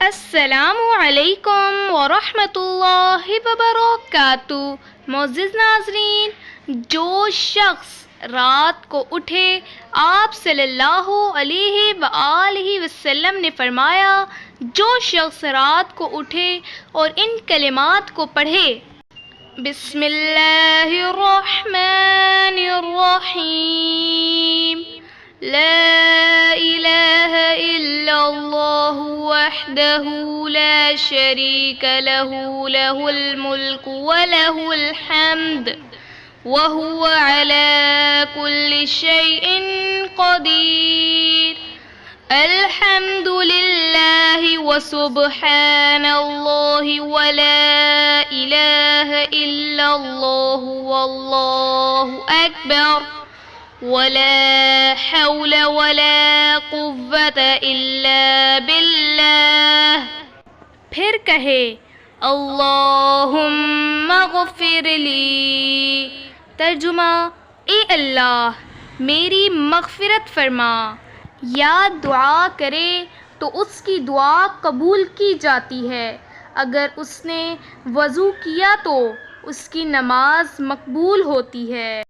السلام علیکم ورحمۃ اللہ وبرکاتہ۔ معزز ناظرین، جو شخص رات کو اٹھے، آپ صلی اللہ علیہ وآلہ وسلم نے فرمایا، جو شخص رات کو اٹھے اور ان کلمات کو پڑھے: بسم اللہ الرحمن الرحیم، لا الہ الا اللہ وحدہ لا شریک لہ، لہ الملک ولہ الحمد وہو علی کل شیء قدیر، الحمد للہ وسبحان اللہ ولا الہ الا اللہ واللہ اکبر ولا حول ولا قوة الا باللہ۔ پھر کہے: اللہم اغفر لی، ترجمہ: اے اللہ میری مغفرت فرما۔ یا دعا کرے تو اس کی دعا قبول کی جاتی ہے، اگر اس نے وضو کیا تو اس کی نماز مقبول ہوتی ہے۔